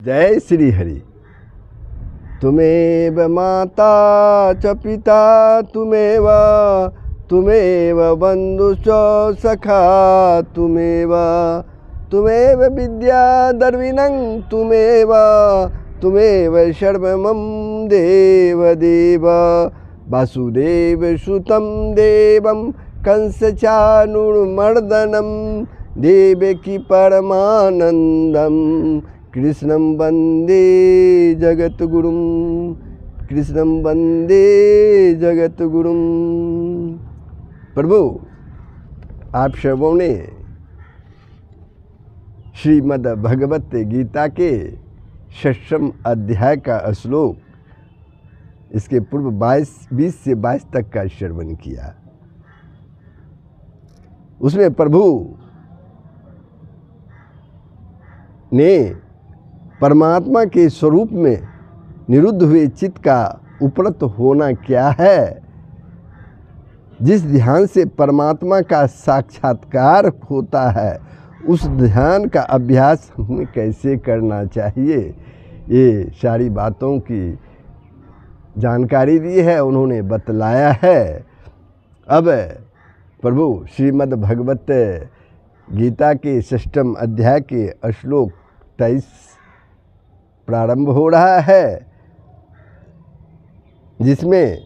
जय श्री हरि। तुमेव माता च पिता तुमेव बंधुश्च सखा तुमेव विद्या दर्विनं तुमेव सर्वमं देव वासुदेव सुतं देवं कंसचाणूरमर्दनं देवकी परमानंदं कृष्णं वंदे जगद्गुरुं प्रभु, आप सर्वों ने श्रीमद् भगवत गीता के 6वें अध्याय का श्लोक इसके पूर्व 20 से 22 तक का श्रवण किया। उसमें प्रभु ने परमात्मा के स्वरूप में निरुद्ध हुए चित्त का उपरत होना क्या है, जिस ध्यान से परमात्मा का साक्षात्कार होता है, उस ध्यान का अभ्यास हमें कैसे करना चाहिए, ये सारी बातों की जानकारी दी है, उन्होंने बतलाया है। अब प्रभु श्रीमद् भगवत गीता के 6वें अध्याय के श्लोक 23 प्रारंभ हो रहा है, जिसमें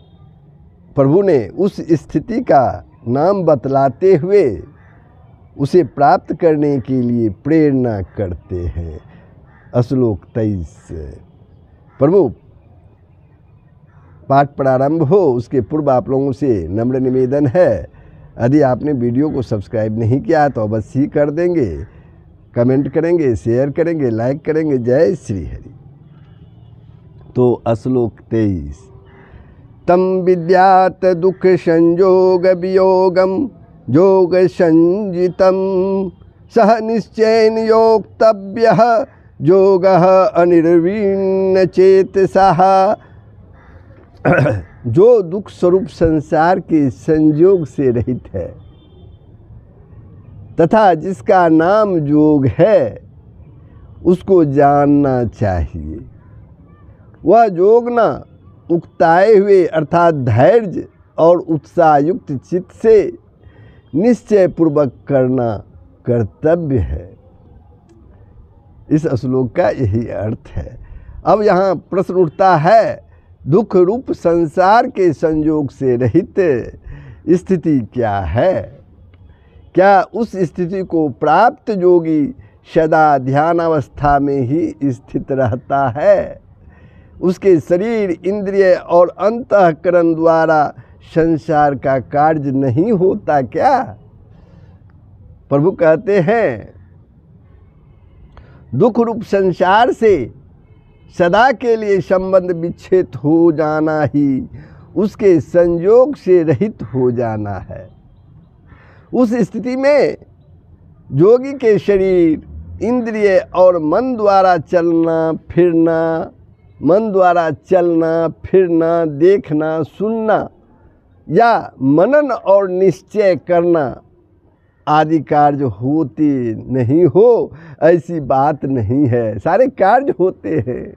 प्रभु ने उस स्थिति का नाम बतलाते हुए उसे प्राप्त करने के लिए प्रेरणा करते हैं। श्लोक 23 प्रभु पाठ प्रारंभ हो उसके पूर्व आप लोगों से नम्र निवेदन है, यदि आपने वीडियो को सब्सक्राइब नहीं किया तो अवश्य ही कर देंगे, कमेंट करेंगे, शेयर करेंगे, लाइक करेंगे। जय श्री हरि। तो श्लोक 23 तम विद्यात दुख संयोग वियोगम योग संजितम सह निश्चयन योक्तव्यः योगः अनिर्वीण चेतसः। जो दुख स्वरूप संसार के संयोग से रहित है तथा जिसका नाम योग है, उसको जानना चाहिए। वह योग न उकताए हुए अर्थात धैर्य और उत्साहयुक्त चित्त से निश्चय पूर्वक करना कर्तव्य है। इस श्लोक का यही अर्थ है। अब यहाँ प्रश्न उठता है, दुख रूप संसार के संयोग से रहित स्थिति क्या है? क्या उस स्थिति को प्राप्त योगी सदा ध्यानावस्था में ही स्थित रहता है? उसके शरीर, इंद्रिय और अंतःकरण द्वारा संसार का कार्य नहीं होता क्या? प्रभु कहते हैं, दुख रूप संसार से सदा के लिए संबंध विच्छेद हो जाना ही उसके संयोग से रहित हो जाना है। उस स्थिति में योगी के शरीर, इंद्रिय और मन द्वारा चलना फिरना, देखना, सुनना या मनन और निश्चय करना आदि कार्य होते नहीं हो, ऐसी बात नहीं है। सारे कार्य होते हैं।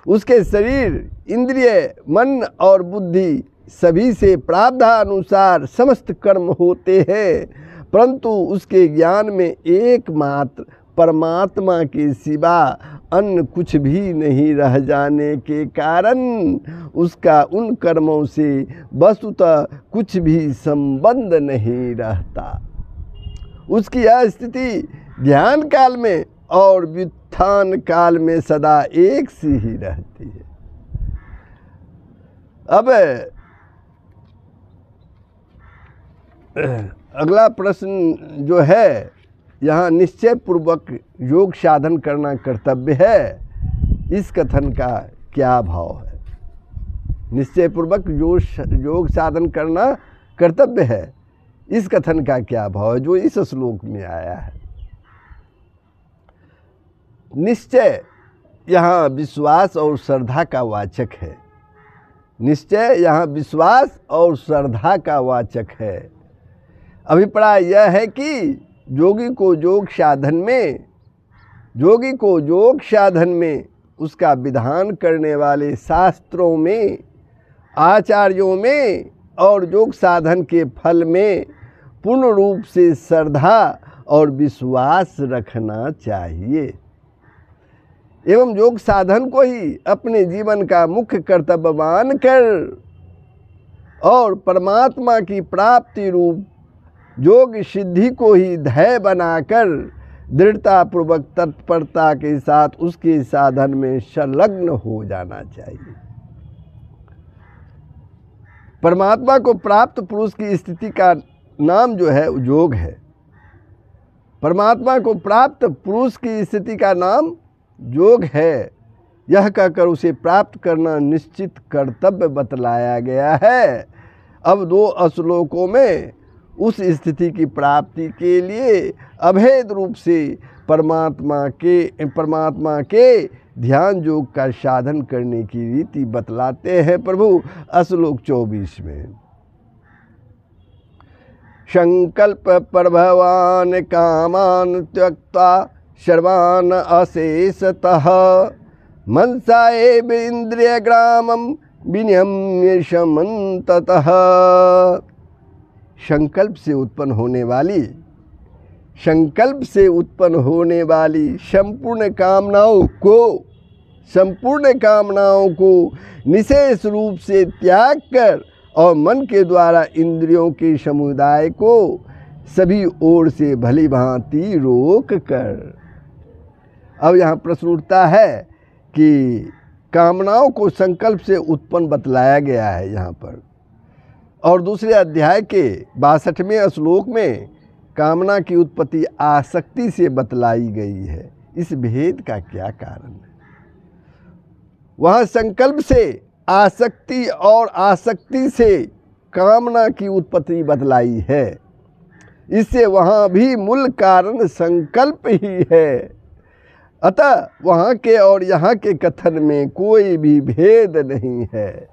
उसके शरीर, इंद्रिय, मन और बुद्धि सभी से प्रारब्धानुसार समस्त कर्म होते हैं, परंतु उसके ज्ञान में एकमात्र परमात्मा के सिवा अन्य कुछ भी नहीं रह जाने के कारण उसका उन कर्मों से वस्तुतः कुछ भी संबंध नहीं रहता। उसकी यह स्थिति ध्यान काल में और व्युत्थान काल में सदा एक सी ही रहती है। अब अगला प्रश्न जो है, यहाँ निश्चय पूर्वक योग साधन करना कर्तव्य है, इस कथन का क्या भाव है? निश्चय पूर्वक योग साधन करना कर्तव्य है, इस कथन का क्या भाव है जो इस श्लोक में आया है? निश्चय यहाँ विश्वास और श्रद्धा का वाचक है। निश्चय यहाँ विश्वास और श्रद्धा का वाचक है। अभिप्राय यह है कि योगी को योग साधन में योगी को योग साधन में उसका विधान करने वाले शास्त्रों में, आचार्यों में और योग साधन के फल में पूर्ण रूप से श्रद्धा और विश्वास रखना चाहिए एवं योग साधन को ही अपने जीवन का मुख्य कर्तव्य मानकर और परमात्मा की प्राप्ति रूप योग सिद्धि को ही ध्येय बनाकर दृढ़तापूर्वक तत्परता के साथ उसके साधन में संलग्न हो जाना चाहिए। परमात्मा को प्राप्त पुरुष की स्थिति का नाम जो है योग है। परमात्मा को प्राप्त पुरुष की स्थिति का नाम योग है। यह कहकर उसे प्राप्त करना निश्चित कर्तव्य बतलाया गया है। अब 2 श्लोकों में उस स्थिति की प्राप्ति के लिए अभेद रूप से परमात्मा के ध्यान योग का साधन करने की रीति बतलाते हैं प्रभु श्लोक 24 में। संकल्प प्रभवान कामान त्यक्त्वा सर्वान् अशेषतः मनसा एव इंद्रियग्रामं विनियम्य समन्ततः। संकल्प से उत्पन्न होने वाली संपूर्ण कामनाओं को निशेष रूप से त्याग कर और मन के द्वारा इंद्रियों के समुदाय को सभी ओर से भली भांति रोक कर। अब यहाँ प्रश्न उठता है कि कामनाओं को संकल्प से उत्पन्न बतलाया गया है यहाँ पर, और दूसरे अध्याय के 62वें श्लोक में कामना की उत्पत्ति आसक्ति से बतलाई गई है। इस भेद का क्या कारण है? वहाँ संकल्प से आसक्ति और आसक्ति से कामना की उत्पत्ति बतलाई है। इससे वहाँ भी मूल कारण संकल्प ही है। अतः वहाँ के और यहाँ के कथन में कोई भी भेद नहीं है।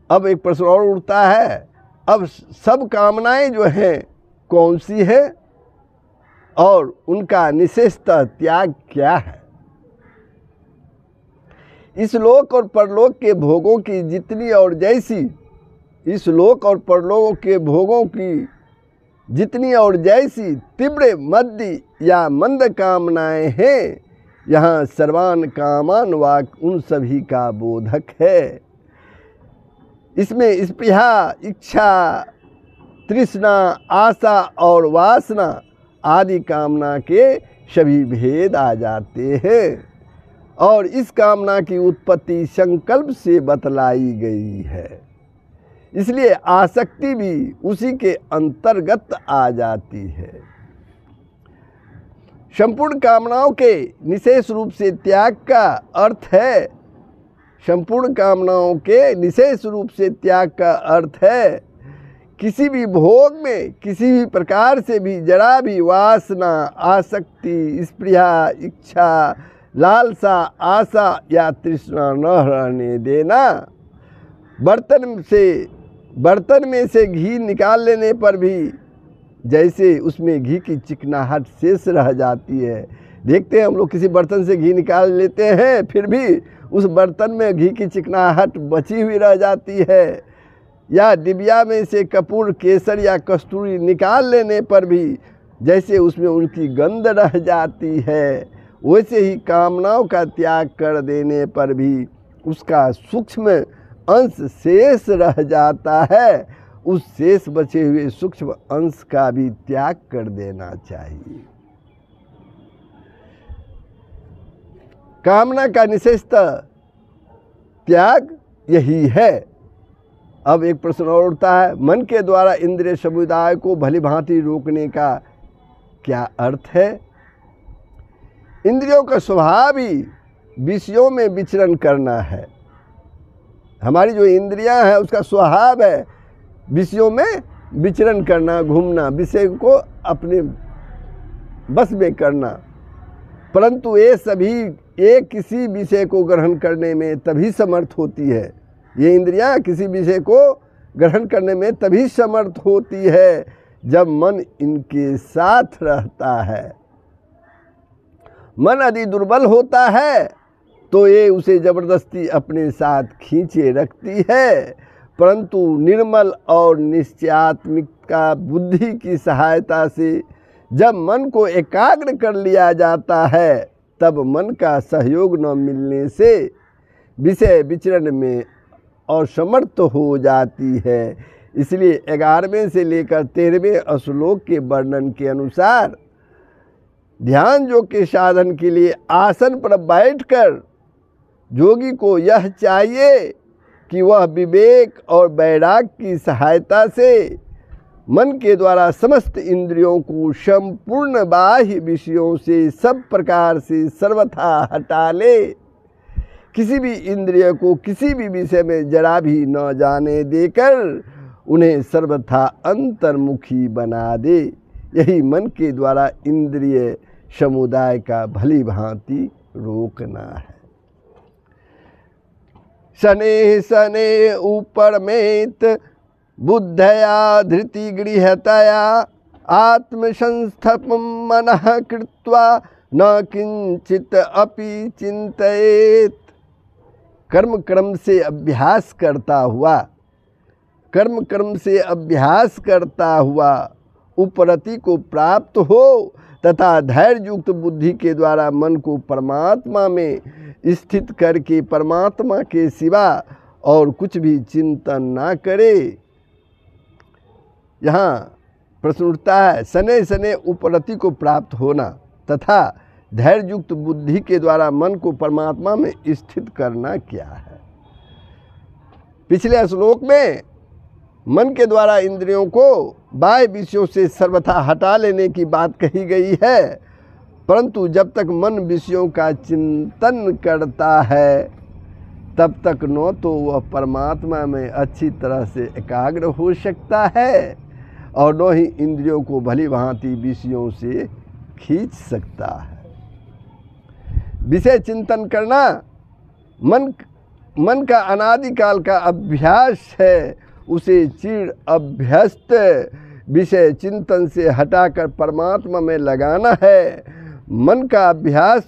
अब एक प्रश्न और उठता है, अब सब कामनाएं जो हैं कौन सी है और उनका निशेषतः त्याग क्या है? इस लोक और परलोक के भोगों की जितनी और जैसी तीव्र मध्य या मंद कामनाएं हैं, यहाँ सर्वान कामान वाक उन सभी का बोधक है। इसमें स्पृहा, इच्छा, तृष्णा, आशा और वासना आदि कामना के सभी भेद आ जाते हैं, और इस कामना की उत्पत्ति संकल्प से बतलाई गई है। इसलिए आसक्ति भी उसी के अंतर्गत आ जाती है। संपूर्ण कामनाओं के निशेष रूप से त्याग का अर्थ है किसी भी भोग में किसी भी प्रकार से भी जरा भी वासना, आसक्ति, स्पृहा, इच्छा, लालसा, आशा या तृष्णा न रहने देना। बर्तन में से घी निकाल लेने पर भी जैसे उसमें घी की चिकनाहट शेष रह जाती है। देखते हैं हम लोग किसी बर्तन से घी निकाल लेते हैं, फिर भी उस बर्तन में घी की चिकनाहट बची हुई रह जाती है। या डिबिया में से कपूर, केसर या कस्तूरी निकाल लेने पर भी जैसे उसमें उनकी गंध रह जाती है, वैसे ही कामनाओं का त्याग कर देने पर भी उसका सूक्ष्म अंश शेष रह जाता है। उस शेष बचे हुए सूक्ष्म अंश का भी त्याग कर देना चाहिए। कामना का निशेषतः त्याग यही है। अब एक प्रश्न और उठता है, मन के द्वारा इंद्रिय समुदाय को भली भांति रोकने का क्या अर्थ है? इंद्रियों का स्वभाव ही विषयों में विचरण करना है। हमारी जो इंद्रियां हैं उसका स्वभाव है विषयों में विचरण करना, घूमना, विषय को अपने बस में करना। परंतु ये सभी एक किसी विषय को ग्रहण करने में तभी समर्थ होती है। ये इंद्रियां किसी विषय को ग्रहण करने में तभी समर्थ होती है जब मन इनके साथ रहता है। मन यदि दुर्बल होता है तो ये उसे जबरदस्ती अपने साथ खींचे रखती है, परंतु निर्मल और निश्चयात्मिका बुद्धि की सहायता से जब मन को एकाग्र कर लिया जाता है तब मन का सहयोग न मिलने से विषय विचरण में असमर्थ हो जाती है। इसलिए 11वें से लेकर 13वें श्लोक के वर्णन के अनुसार ध्यान योग के साधन के लिए आसन पर बैठकर योगी को यह चाहिए कि वह विवेक और वैराग्य की सहायता से मन के द्वारा समस्त इंद्रियों को संपूर्ण बाह्य विषयों से सब प्रकार से सर्वथा हटा ले, किसी भी इंद्रिय को किसी भी विषय में जरा भी न जाने देकर उन्हें सर्वथा अंतर्मुखी बना दे। यही मन के द्वारा इंद्रिय समुदाय का भली भांति रोकना है। शने शने उपरमेत बुद्धया धृति गृहतया आत्मसंस्थपं मनः कृत्वा न किंचित अपि चिंतयेत। कर्म क्रम से अभ्यास करता हुआ उपरति को प्राप्त हो तथा धैर्य युक्त बुद्धि के द्वारा मन को परमात्मा में स्थित करके परमात्मा के सिवा और कुछ भी चिंतन ना करे। यहाँ प्रश्न उठता है, शनै शनै उपरति को प्राप्त होना तथा धैर्य युक्त बुद्धि के द्वारा मन को परमात्मा में स्थित करना क्या है। पिछले श्लोक में मन के द्वारा इंद्रियों को बाह्य विषयों से सर्वथा हटा लेने की बात कही गई है, परंतु जब तक मन विषयों का चिंतन करता है तब तक न तो वह परमात्मा में अच्छी तरह से एकाग्र हो सकता है और न ही इंद्रियों को भली भांति विषयों से खींच सकता है। विषय चिंतन करना मन का अनादिकाल का अभ्यास है। उसे चिड़ अभ्यस्त विषय चिंतन से हटाकर परमात्मा में लगाना है। मन का अभ्यास,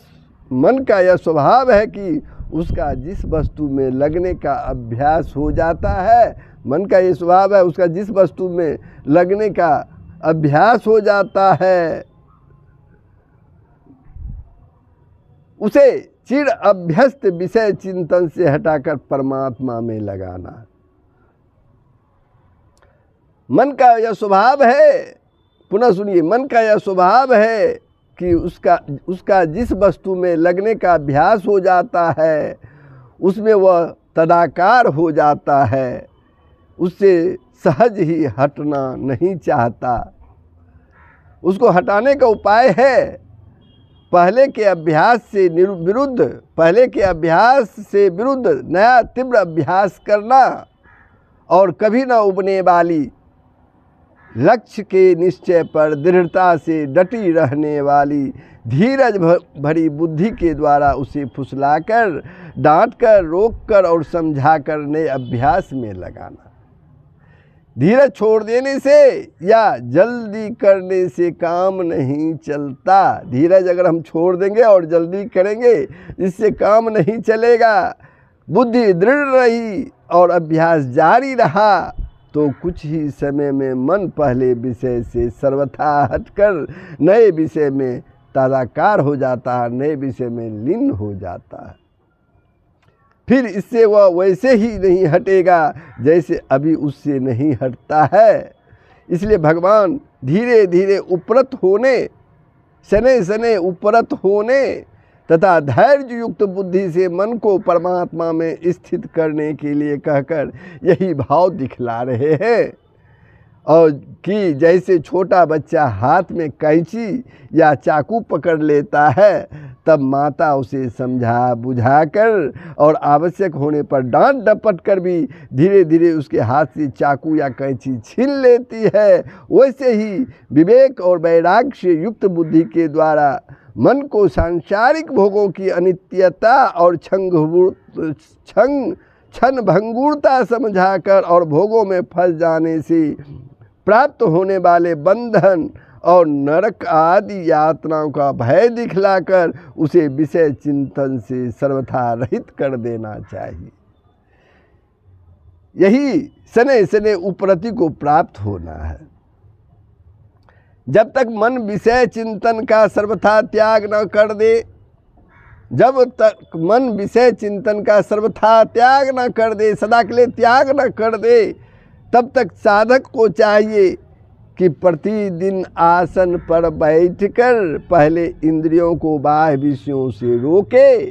मन का यह स्वभाव है कि उसका जिस वस्तु में लगने का अभ्यास हो जाता है, मन का ये स्वभाव है उसका जिस वस्तु में लगने का अभ्यास हो जाता है उसे चिड़ अभ्यस्त विषय चिंतन से हटाकर परमात्मा में लगाना। मन का यह स्वभाव है, पुनः सुनिए, मन का यह स्वभाव है कि उसका जिस वस्तु में लगने का अभ्यास हो जाता है उसमें वह तदाकार हो जाता है, उससे सहज ही हटना नहीं चाहता। उसको हटाने का उपाय है पहले के अभ्यास से विरुद्ध नया तीव्र अभ्यास करना और कभी न उबने वाली लक्ष्य के निश्चय पर दृढ़ता से डटी रहने वाली धीरज भरी बुद्धि के द्वारा उसे फुसलाकर, डांटकर, रोककर और समझाकर नए अभ्यास में लगाना। धीरज छोड़ देने से या जल्दी करने से काम नहीं चलता। धीरज अगर हम छोड़ देंगे और जल्दी करेंगे इससे काम नहीं चलेगा। बुद्धि दृढ़ रही और अभ्यास जारी रहा तो कुछ ही समय में मन पहले विषय से सर्वथा हटकर नए विषय में तादाकार हो जाता है, नए विषय में लीन हो जाता है। फिर इससे वह वैसे ही नहीं हटेगा जैसे अभी उससे नहीं हटता है। इसलिए भगवान धीरे धीरे उपरत होने, शनै शनै उपरत होने तथा धैर्य युक्त बुद्धि से मन को परमात्मा में स्थित करने के लिए कहकर यही भाव दिखला रहे हैं। और कि जैसे छोटा बच्चा हाथ में कैंची या चाकू पकड़ लेता है तब माता उसे समझा बुझाकर और आवश्यक होने पर डांट डपट कर भी धीरे धीरे उसके हाथ से चाकू या कैंची छीन लेती है, वैसे ही विवेक और वैराग्य से युक्त बुद्धि के द्वारा मन को सांसारिक भोगों की अनित्यता और क्षण भंगुरता समझाकर और भोगों में फंस जाने से प्राप्त होने वाले बंधन और नरक आदि यातनाओं का भय दिखलाकर उसे विषय चिंतन से सर्वथा रहित कर देना चाहिए। यही शनै शनै उपरति को प्राप्त होना है। जब तक मन विषय चिंतन का सर्वथा त्याग न कर दे, जब तक मन विषय चिंतन का सर्वथा त्याग न कर दे, सदा के लिए त्याग न कर दे, तब तक साधक को चाहिए कि प्रतिदिन आसन पर बैठकर पहले इंद्रियों को बाह्य विषयों से रोके,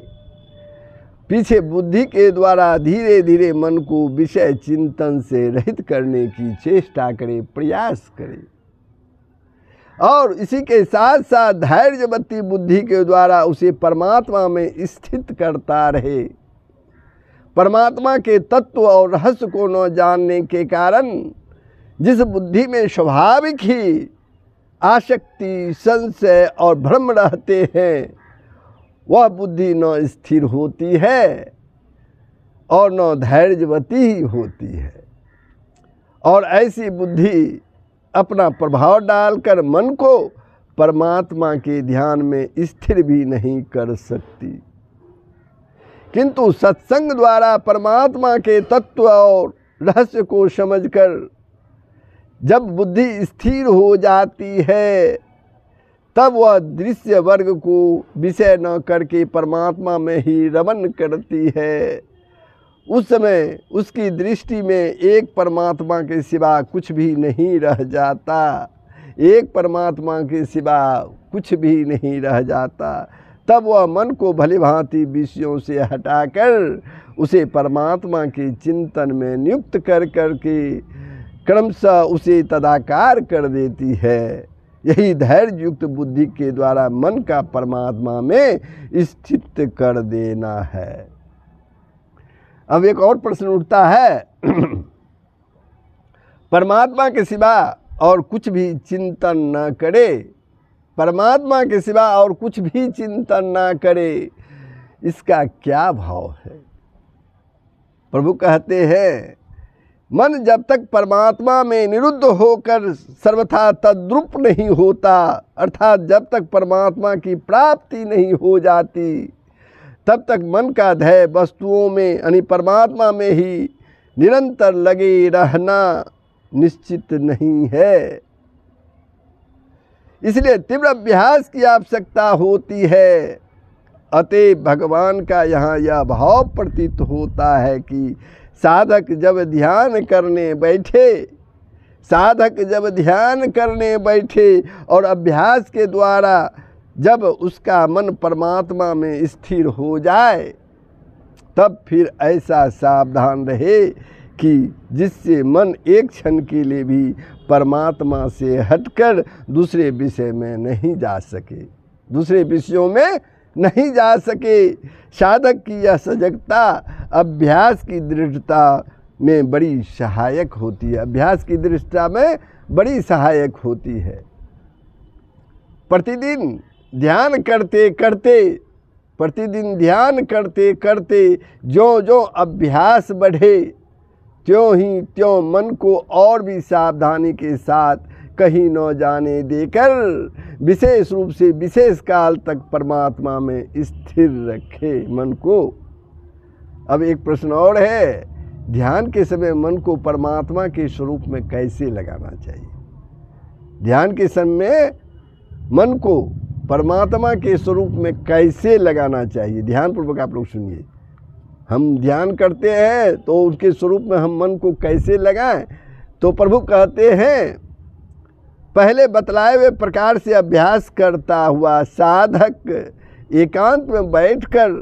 पीछे बुद्धि के द्वारा धीरे धीरे मन को विषय चिंतन से रहित करने की चेष्टा करे, प्रयास करे, और इसी के साथ साथ धैर्यवती बुद्धि के द्वारा उसे परमात्मा में स्थित करता रहे। परमात्मा के तत्व और रहस्य को न जानने के कारण जिस बुद्धि में स्वाभाविक ही आसक्ति, संशय और भ्रम रहते हैं, वह बुद्धि न स्थिर होती है और न धैर्यवती ही होती है, और ऐसी बुद्धि अपना प्रभाव डालकर मन को परमात्मा के ध्यान में स्थिर भी नहीं कर सकती। किंतु सत्संग द्वारा परमात्मा के तत्व और रहस्य को समझकर जब बुद्धि स्थिर हो जाती है, तब वह दृश्य वर्ग को विषय न करके परमात्मा में ही रमन करती है। उस समय उसकी दृष्टि में एक परमात्मा के सिवा कुछ भी नहीं रह जाता, एक परमात्मा के सिवा कुछ भी नहीं रह जाता। तब वह मन को भली भांति विषयों से हटाकर उसे परमात्मा के चिंतन में नियुक्त कर करके क्रमशः उसे तदाकार कर देती है। यही धैर्य युक्त बुद्धि के द्वारा मन का परमात्मा में स्थित कर देना है। अब एक और प्रश्न उठता है, परमात्मा के सिवा और कुछ भी चिंतन न करे, परमात्मा के सिवा और कुछ भी चिंतन न करे, इसका क्या भाव है? प्रभु कहते हैं, मन जब तक परमात्मा में निरुद्ध होकर सर्वथा तद्रूप नहीं होता, अर्थात जब तक परमात्मा की प्राप्ति नहीं हो जाती, तब तक मन का ध्येय वस्तुओं में यानी परमात्मा में ही निरंतर लगे रहना निश्चित नहीं है। इसलिए तीव्र अभ्यास की आवश्यकता होती है। अतः भगवान का यहाँ यह भाव प्रतीत होता है कि साधक जब ध्यान करने बैठे और अभ्यास के द्वारा जब उसका मन परमात्मा में स्थिर हो जाए, तब फिर ऐसा सावधान रहे कि जिससे मन एक क्षण के लिए भी परमात्मा से हटकर दूसरे विषय में नहीं जा सके, दूसरे विषयों में नहीं जा सके। साधक की यह सजगता अभ्यास की दृढ़ता में बड़ी सहायक होती है, अभ्यास की दृढ़ता में बड़ी सहायक होती है। प्रतिदिन ध्यान करते करते जो जो अभ्यास बढ़े, त्यों ही त्यों मन को और भी सावधानी के साथ कहीं न जाने देकर विशेष रूप से विशेष काल तक परमात्मा में स्थिर रखे मन को। अब एक प्रश्न और है, ध्यान के समय मन को परमात्मा के स्वरूप में कैसे लगाना चाहिए? ध्यान के समय मन को परमात्मा के स्वरूप में कैसे लगाना चाहिए? ध्यानपूर्वक आप लोग सुनिए। हम ध्यान करते हैं तो उसके स्वरूप में हम मन को कैसे लगाएं? तो प्रभु कहते हैं, पहले बतलाए हुए प्रकार से अभ्यास करता हुआ साधक एकांत में बैठकर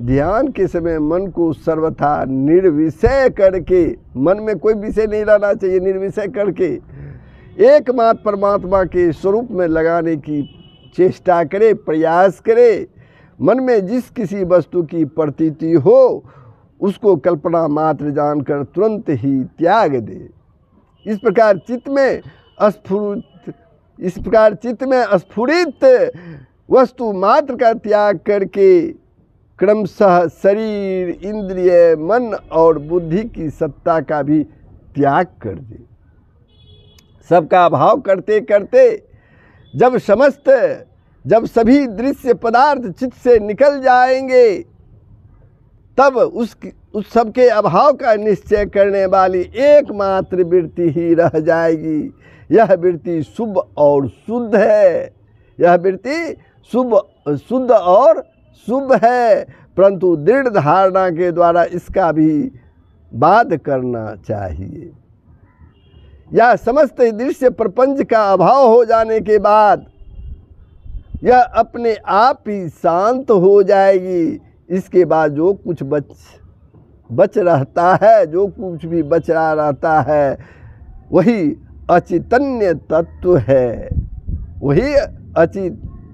ध्यान के समय मन को सर्वथा निर्विषय करके, मन में कोई विषय नहीं रहना चाहिए, निर्विषय करके एकमात्र परमात्मा के स्वरूप में लगाने की चेष्टा करे, प्रयास करे। मन में जिस किसी वस्तु की प्रतीति हो उसको कल्पना मात्र जानकर तुरंत ही त्याग दे। इस प्रकार चित्त में स्फुरित वस्तु मात्र का त्याग करके क्रमशः शरीर, इंद्रिय, मन और बुद्धि की सत्ता का भी त्याग कर दे। सबका भाव करते करते जब सभी दृश्य पदार्थ चित्त से निकल जाएंगे, तब उस सब के अभाव का निश्चय करने वाली एकमात्र वृत्ति ही रह जाएगी। यह वृत्ति शुभ और शुद्ध है, यह वृत्ति शुद्ध और शुभ है, परंतु दृढ़ धारणा के द्वारा इसका भी वाद करना चाहिए। यह समस्त दृश्य प्रपंच का अभाव हो जाने के बाद यह अपने आप ही शांत हो जाएगी। इसके बाद जो कुछ बच रहता है, जो कुछ भी बच रहा रहता है, वही अचैतन्य तत्व है, वही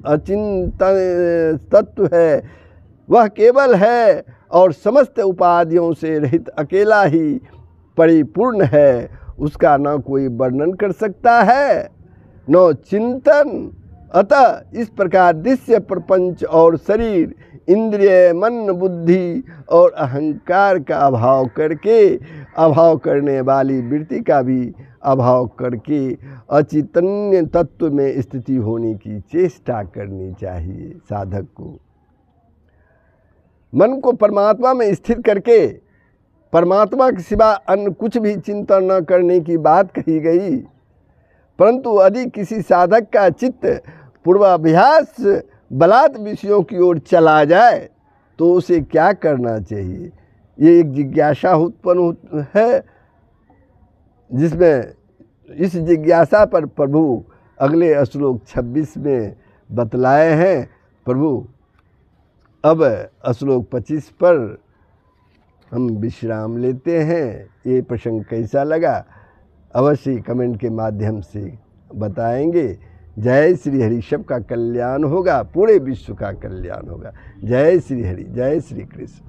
अचिंतन तत्व है। वह केवल है और समस्त उपाधियों से रहित अकेला ही परिपूर्ण है। उसका न कोई वर्णन कर सकता है न चिंतन। अतः इस प्रकार दृश्य प्रपंच और शरीर, इंद्रिय, मन, बुद्धि और अहंकार का अभाव करने वाली वृत्ति का भी अभाव करके अचैतन्य तत्व में स्थिति होने की चेष्टा करनी चाहिए साधक को। मन को परमात्मा में स्थिर करके परमात्मा के सिवा अन्य कुछ भी चिंतन न करने की बात कही गई, परंतु यदि किसी साधक का चित्त पूर्वाभ्यास बलात् विषयों की ओर चला जाए तो उसे क्या करना चाहिए? ये एक जिज्ञासा उत्पन्न है, जिसमें इस जिज्ञासा पर प्रभु अगले श्लोक 26 में बतलाए हैं। प्रभु अब श्लोक 25 पर हम विश्राम लेते हैं। ये प्रसंग कैसा लगा अवश्य कमेंट के माध्यम से बताएंगे। जय श्री हरि, सबका कल्याण होगा, पूरे विश्व का कल्याण होगा। जय श्री हरि, जय श्री कृष्ण।